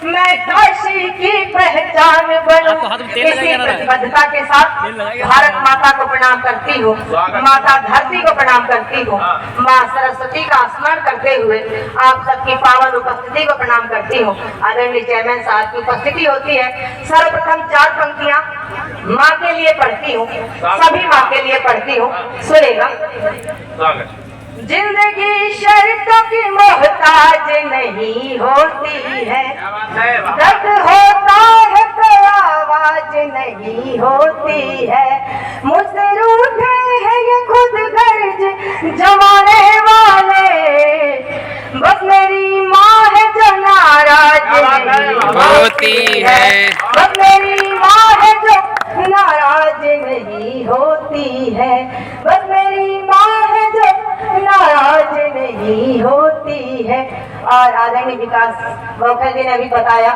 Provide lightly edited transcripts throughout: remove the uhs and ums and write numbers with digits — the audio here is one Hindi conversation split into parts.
मैं काशी की पहचान बनूं। इसी प्रतिबद्धता के साथ भारत माता को प्रणाम करती हूँ, माता धरती को प्रणाम करती हूँ, माँ सरस्वती का स्मरण करते हुए आप सबकी पावन उपस्थिति को प्रणाम करती हूँ। आदरणीय चेयरमैन साहब की उपस्थिति होती है। सर्वप्रथम 4 पंक्तियाँ माँ के लिए पढ़ती हूँ, सभी माँ के लिए पढ़ती हूँ, सुनेगा। जिंदगी शर्तों की मोहताज नहीं होती है, दर्द होता है तो आवाज नहीं होती है। मुझसे रूठे हैं ये खुद गर्ज जमाने वाले, बस मेरी माँ है जो नाराज नहीं होती है, बस मेरी माँ है जो नाराज नहीं होती है, बस मेरी माँ है जो नाराज नहीं होती है। और आदरणीय विकास मुखर्जी ने अभी बताया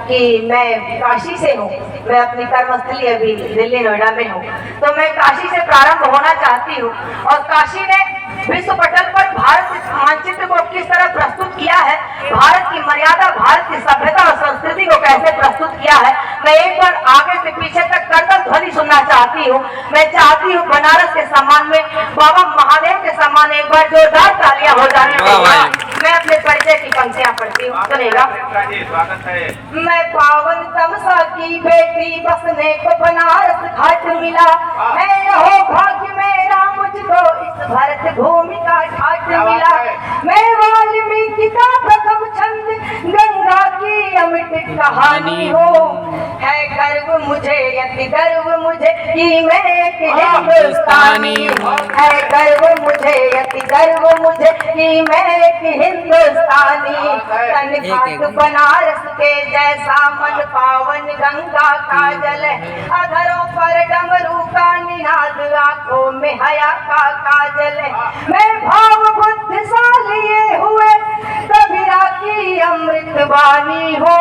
कि मैं काशी से हूँ, मैं अपनी कर्मस्थली अभी दिल्ली नोएडा में हूँ, तो मैं काशी से प्रारंभ होना चाहती हूँ। और काशी ने विश्व पटल पर भारत मानचित्र को किस तरह प्रस्तुत किया है, भारत की मर्यादा, भारत की सभ्यता और संस्कृति को कैसे प्रस्तुत किया है, मैं एक बार आगे से पीछे तक करतल ध्वनि सुनना चाहती हूँ। मैं चाहती हूँ बनारस के सम्मान में, बाबा महादेव के सम्मान एक बार जोरदार तालियां हो जाने। मैं अपने परिचय की पंक्तियां पढ़ती हूँ, सुनेगा। मैं पावन तमसा की बेटी, बसने को बनारस घाट मिला है, रहो भाग्य मेरा मुझको इस भारत भूमि का ठाट मिला। मैं वाल्मीकि का प्रथम छंद, गंगा की अमिट कहानी हो, है गर्व मुझे यति गर्व मुझे कि मैं एक हिंदुस्तानी हूँ, है गर्व मुझे यति गर्व मुझे कि मैं एक हिंदुस्तानी। तन घाट बनारस के जैसा मन पावन गंगा का जल, अधरों पर डमरू का निनाद, आंखों में हया का काजल। मैं भाव बुद्धिशाली हुए कबीरा की अमृत वाणी हो,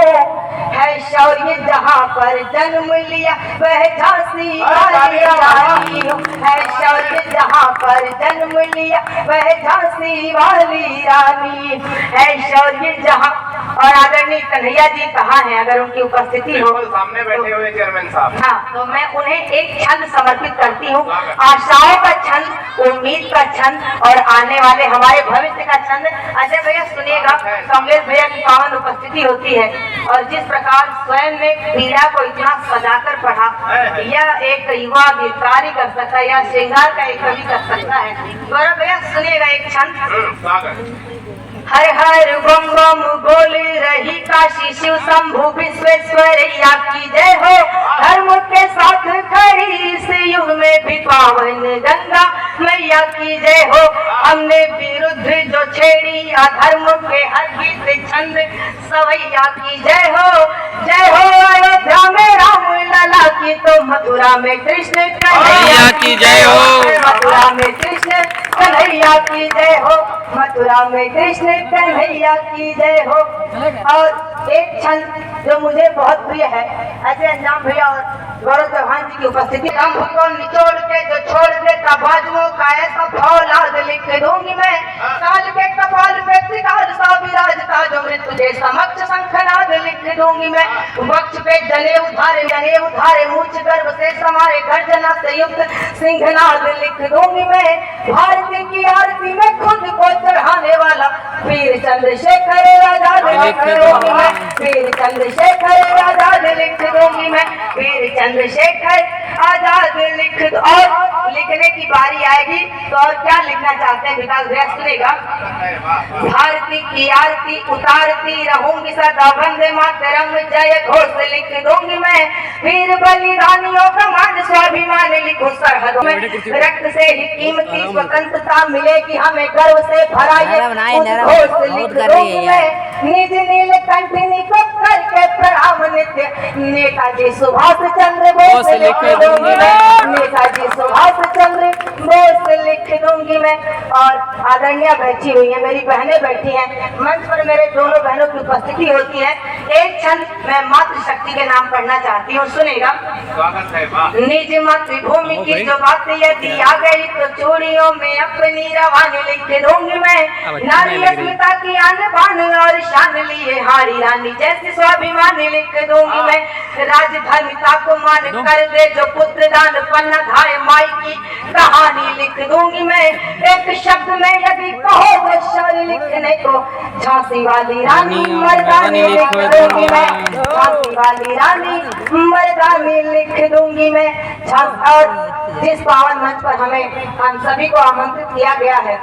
है शौर्य जहाँ पर जन्म लिया वह झांसी वाली रानी हो, है शौर्य जहाँ पर जन्म लिया वह झांसी वाली रानी, है शौर्य जहाँ। और आदरणीय कन्हैया जी कहाँ हैं, अगर उनकी उपस्थिति हो सामने बैठे हुए चेयरमैन साहब। हाँ, तो मैं उन्हें एक छंद समर्पित करती हूँ, आशाओं का छंद, उम्मीद का छंद और आने वाले हमारे भविष्य का छंद। अजय भैया सुनिएगा, कमलेश भैया की पावन उपस्थिति होती है और जिस प्रकार स्वयं ने पीड़ा को इतना सजाकर पढ़ा, यह एक युवा कार्य कर सकता है या श्रृंगार का एक कवि कर सकता है। गौरव भैया सुनिएगा एक छंद। हर हर बम बम बोल रही काशी, शिव शंभु विश्वेश्वरैया की जय हो, धर्म के साथ खड़ी इस युग में भी पावन गंगा मैया की जय हो। हमने विरुद्ध जो छेड़ी अधर्म के हर गीत छंद, सवैया की जय हो, जय हो। अयोध्या में राम लला की तो मथुरा में कृष्ण कन्हैया की जय हो, मथुरा में कृष्ण कन्हैया की जय हो, मथुरा में कृष्ण कन्हैया की जय हो। और एक छंद जो मुझे बहुत प्रिय है, ऐसे अंजाम भैया और गौरव चौहान जी की उपस्थिति। हम को निचोड़ के जो छोड़ देता बाजुओं का ऐसा फौलाद लिख दूंगी मैं, काल के कपाल पे त्रिकाल सा विराजता जो मृत्यु के समक्ष शंखनाद लिख दूंगी मैं। वक्ष पे जने उधारे मूछ गर्भ से समारे गर्जना से युक्त सिंहनाद लिख दूंगी मैं। भारती की आरती में खुद को चढ़ाने वाला वीर चंद्रशेखर आजाद लिख दूंगी मैं, वीर चंद्रशेखर आजाद लिख दूंगी मैं, वीर चंद्रशेखर आजाद लिख। और लिखने की बारी आएगी तो और क्या लिखना चाहते हैं विकास भैया सुनेगा। भारती की आरती उतारती रहूंगी सदा, वंदे मातरम जय घोष लिख दूंगी मैं। वीर बलिदानियों का मान स्वाभिमान लिखूं सरहदों में, रक्त से ही कीमती स्वतंत्रता मिलेगी हमें, गर्व से भरा ये घोष लिख दूंगी मैं। निज नीलकंठनी को करके प्रणाम नित्य, नेताजी सुभाष चंद्र बोस लिख दूंगी मैं, नेताजी सुभाष चंद्र बोस लिख दूंगी मैं। और आदरणीय बैठी हुई है, मेरी बहनें बैठी हैं मंच पर, मेरे दोनों बहनों की उपस्थिति होती है। एक छंद मैं मातृशक्ति के नाम पढ़ना चाहती हूँ, सुनेगा। निज मातृभूमि की जो बात यदि आ गई तो चूड़ियों में अपनी रवानी लिख दूंगी मैं। नारी अस्मिता की आन बान और शान लिए हारी रानी जैसी स्वाभिमानी लिख दूंगी मैं। राजधर्मिता को मान कर दे जो पुत्र दान पन्ना घाय माई की कहानी लिख दूंगी मैं। एक शब्द में यदि कहो तो शौर्य लिखने को झांसी वाली रानी मर्दानी लिख दूंगी मैं। झांसी वाली रानी मर्दानी लिख दूंगी मैं। और जिस पावन मंच पर हम सभी को आमंत्रित किया गया है,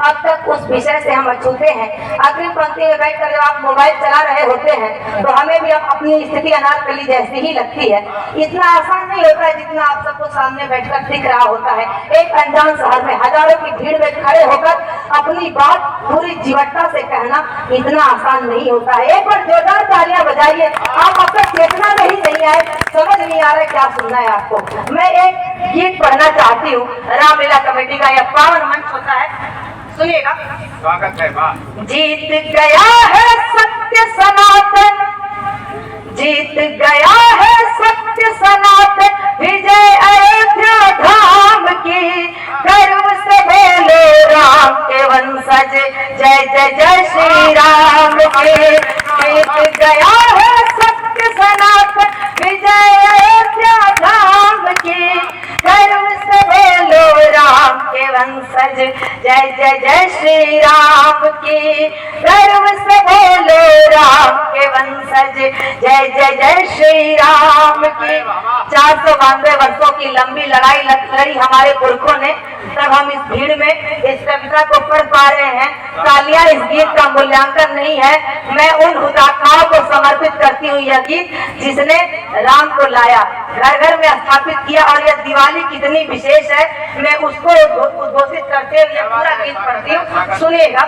अब तक उस विषय से हम अछूते हैं। अग्रिम पंक्ति में बैठकर जब आप मोबाइल चला रहे होते हैं तो हमें भी अब अपनी स्थिति अनारकली जैसी ही लगती है। इतना आसान नहीं होता है जितना आप सबको सामने बैठकर दिख रहा होता है। एक अनजान शहर में हजारों की भीड़ में खड़े होकर अपनी बात पूरी जीवटता से कहना इतना आसान नहीं होता है। एक बार जोरदार तालियां बजाइए। आप अब तक चेतना में ही नहीं आए, समझ नहीं आ रहा है क्या सुनना है आपको। मैं एक गीत पढ़ना चाहती हूँ। रामलीला कमेटी का यह पावन मंच होता है, सुनिएगा। स्वागत है। वाह। जीत गया है सत्य सनातन, जीत गया है सत्य सनातन, विजय अयोध्या धाम की, गर्व से बोलो राम के वंशज, जय जय जय श्री राम के। जीत गया है सत्य सनातन, विजय अयोध्या धाम की, गर्व से बोलो राम के वंशज, जय जय जय श्री राम की, गर्व से बोलो राम के वंशज, जय जय जय श्री राम की। 492 वर्षों की लंबी लड़ाई लड़ी हमारे पुरखों ने, तब हम इस भीड़ में इस कविता को पढ़ पा रहे हैं। तालियां इस गीत का मूल्यांकन नहीं है। मैं उन हुतात्माओं को समर्पित करती हूँ यह गीत जिसने राम को लाया, घर घर में स्थापित किया। और यह दिवाली कितनी विशेष है, मैं उसको उद्घोषित करते हुए पूरा गीत पढ़ती हूँ, सुनिएगा।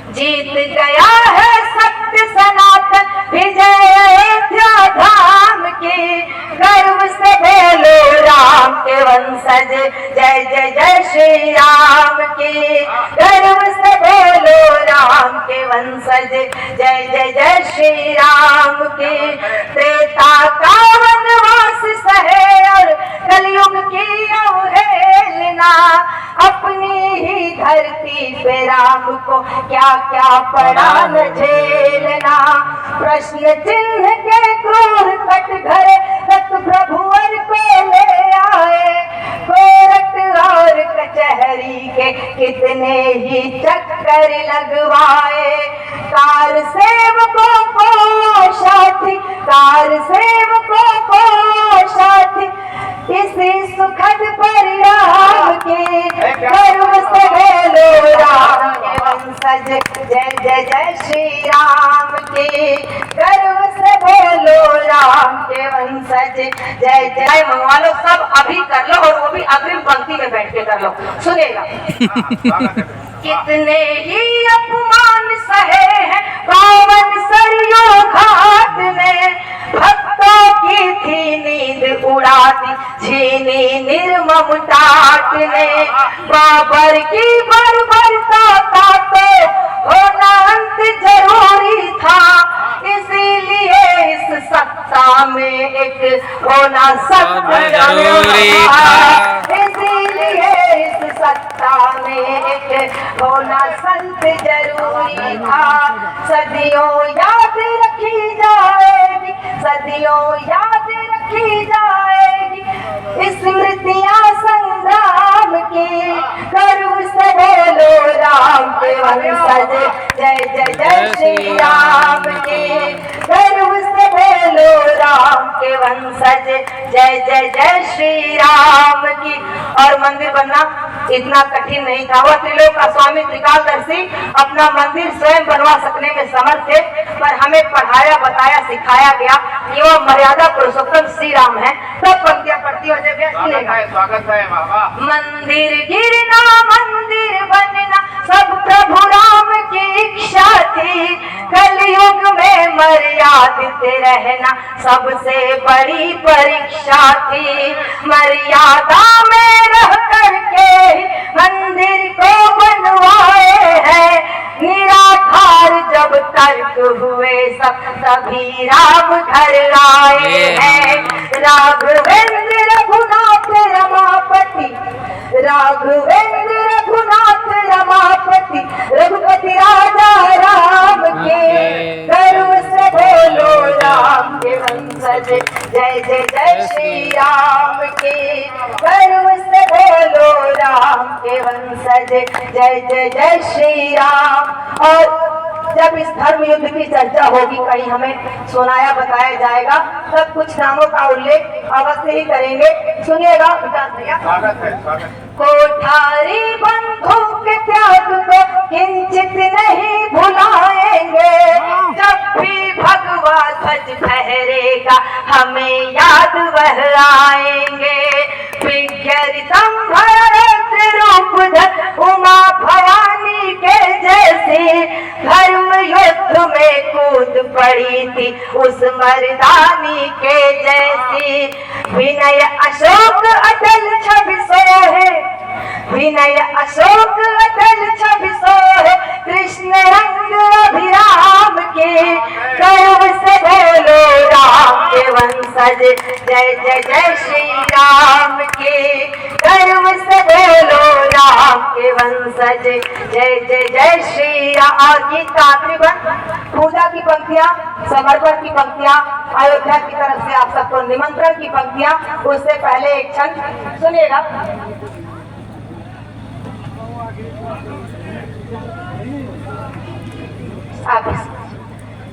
जीत गया है सत्य सनातन, विजय अयोध्या धाम की, गर्व से बोलो राम के वंशज, जय जय जय श्री राम की, गर्व से बोलो राम के वंशज, जय जय जय श्री राम की। त्रेता का वनवास सहे और कलयुग की अवहेलना, अपनी ही धरती पे राम को क्या क्या पड़ा न झेलना। प्रश्न चिन्ह के क्रूर कटघरे तक प्रभुवर को ले आए, कोर्ट और कचहरी के कितने ही चक्कर लगवाए। कार सेवकों को साथी, कार सेवकों को साथी, इसी सुखद परिणाम के, गर्व से बोलो राम के वंशज, जय जय जय श्री राम के, गर्व से बोलो राम के वंशज, जय जय। मंगवा लो सब, अभी कर लो, और वो भी अग्रिम पंक्ति में बैठ के कर लो, सुनेगा। कितने ही अपमान सहे हैं पावन सरयू घाट में, भक्तों की थी नींद उड़ा दी छीनी निर्मम टाट ने। बाबर की बर्बरता का तो होना अंत जरूरी था, इसीलिए इस सत्ता में एक होना सख्त जरूरी था, इसीलिए इस सत्ता में एक होना संत जरूरी था। सदियों याद रखी जाएगी, सदियों याद रखी जाएगी स्मृतियां संग्राम की, गर्व से बोलो राम के वंशज, जय जय जय श्री राम की, गर्व से बोलो राम के वंशज, जय जय जय श्री राम की। और मंदिर बनना इतना कठिन नहीं था। वह त्रिलोक का स्वामी त्रिकालदर्शी अपना मंदिर स्वयं बनवा सकने में समर्थ थे, पर हमें पढ़ाया बताया सिखाया गया कि वह मर्यादा पुरुषोत्तम श्री राम है। सब पंक्तियां पढ़ती हो जब स्वागत है। मंदिर गिरना मंदिर बनना सब प्रभु राम की इच्छा थी, कलयुग में मर्यादित रहना सबसे बड़ी परीक्षा थी। मर्यादा में रह करके मंदिर को बनवाए हैं, निराधार जब तर्क हुए सब तभी राम घर आए हैं। राघवेंद्र रघुनाथ रमापति, राघवेंद्र रघुनाथ रमापति, रघुपति राजा राम के, गर्व से बोलो राम के वंशज, जय जय जय श्री राम के, गर्व से बोलो राम के वंशज, जय जय जय श्री राम। और जब इस धर्म युद्ध की चर्चा होगी, कहीं हमें सुनाया बताया जाएगा, तब कुछ नामों का उल्लेख अवश्य ही करेंगे। सुनिएगा विकास भैया। स्वागत है, स्वागत है। कोठारी बंधु के त्याग को किंचित नहीं भुलाएंगे, जब भी भगवा ध्वज फहरेगा हमें याद वह आएंगे। विज्ञारितम भारत रूप धर उमा भवानी के जैसे, धर्म युद्ध में कूद पड़ी थी उस मर्दानी के जैसी। विनय अशोक अटल छवि सोहे, विनय अशोक अटल छवि सोहे, कृष्ण रंग अभिराम के, गर्व से बोलो राम के वंशज, जय जय जय श्री राम के, गर्व से बोलो राम के वंशज, जय जय जय श्री राम। और गीत का आखिरी बंद पूजा की पंक्तियां, समर्पण की पंक्तियां, अयोध्या की तरफ से आप सबको निमंत्रण की पंक्तियां। उससे पहले एक क्षण सुनिएगा।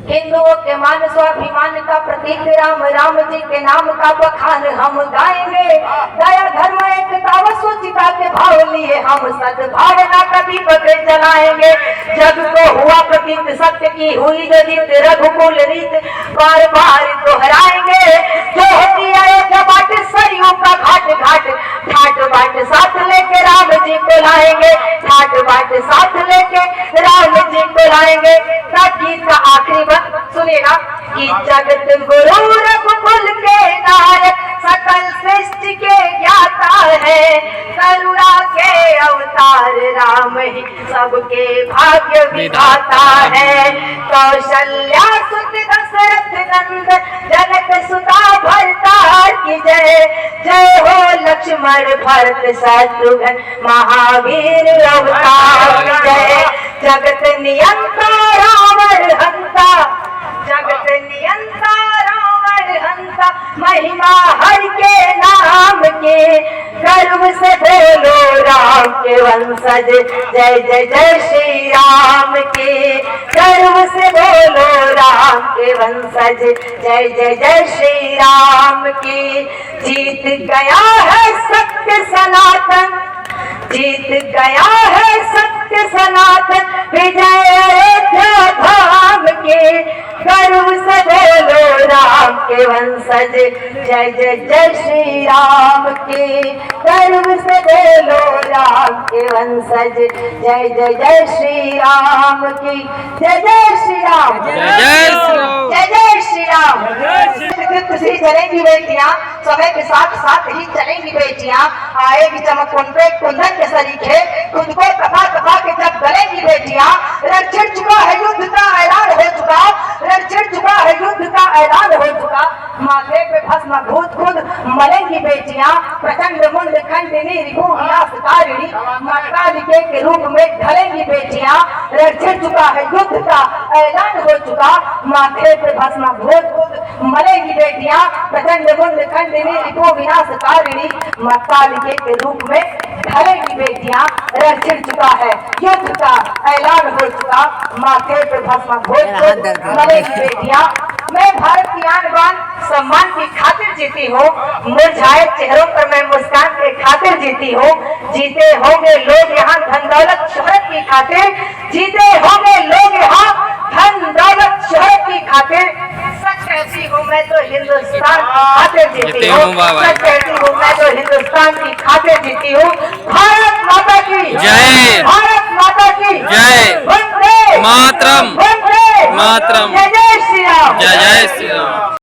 हिंदुओं के मान स्वाभिमान का प्रतीक राम, राम जी के नाम का बखान हम गाएंगे। दया धर्म एकता व सुचिता के भाव लिए हम सद्भावना का दीपक जलाएंगे। जग को हुआ प्रतीत सत्य की हुई जो जीत, रघुकुल रीत बार बार दोहराएंगे। जो होती अयोध्या बाट सरयू का घाट घाट, ठाट बाट साथ लेके राम जी को लाएंगे, ठाट बाट साथ लेके राम जी को लाएंगे। गीत का आखिरी बंद सुनेगा कि जगत गुरु रघुकुल के नायक, सकल सृष्टि के ज्ञाता है, करुणा के अवतार राम ही सबके भाग्य विधाता है। कौशल्या सुत दशरथ नंद, जनक सुता भरता की जय, जय हो लक्ष्मण भरत शत्रुघ्न महावीर अवतार की जय। जगत नियंता रावण हंता, जगत नियंता रावण हंता, महिमा हर के नाम के, गर्व से बोलो राम के वंशज, जय जय जय श्री राम के, गर्व से बोलो राम के वंशज, जय जय जय श्री राम की। जीत गया है सत्य सनातन, जीत गया है सत्य सनातन, विजय अयोध्या धाम के, गर्व से बोलो राम के वंशज, जय जय जय श्री राम के, गर्व से बोलो राम के वंशज, जय जय जय श्री राम की। जय जय श्री राम, जय जय श्री राम, जय जय श्री राम। से चलेंगी बेटियां, समय के साथ साथ ही चलेंगी बेटियां। आएगी चमक उन पे कुंदन के सरीखे, खुद को तपा तपा के जब गलेंगी बेटियां। रण छिड़ चुका है युद्ध का ऐलान हो चुका, रण छिड़ चुका है युद्ध का ऐलान हो चुका। माथे पे भस्म भूत खुद मलेंगी बेटियां, प्रचंड मुंड खंडिनी रिपु विनाशकारिणी, मां कालिके के रूप में ढलेंगी बेटियां। रण छिड़ चुका है युद्ध का ऐलान हो चुका, माथे पे भस्म भूत खुद मलेंगी बेटियां। प्रचंड मुंड खंडिनी रिपु विनाशकारिणी, मां कालिके के रूप में ढलेंगी बेटियां। रण छिड़ चुका है युद्ध का ऐलान हो चुका, माथे पे भस्म भूत खुद मलेंगी बेटियां। मैं भारत की आन बान सम्मान की खातिर जीती हूँ, मुरझाए चेहरों पर मैं मुस्कान के खातिर जीती हूँ। जीते होंगे लोग यहाँ धन दौलत शोहरत की खातिर, जीते होंगे लोग यहाँ धन दौलत शोहरत की खातिर। सच कहती हूँ मैं तो हिंदुस्तान की खातिर जीती हूँ, सच कहती हूँ मैं तो हिंदुस्तान की खातिर जीती हूँ। भारत माता की जय, भारत माता की जय, वंदे मातरम, वंदे मातरम, जय जय श्री राम, जय जय श्री राम।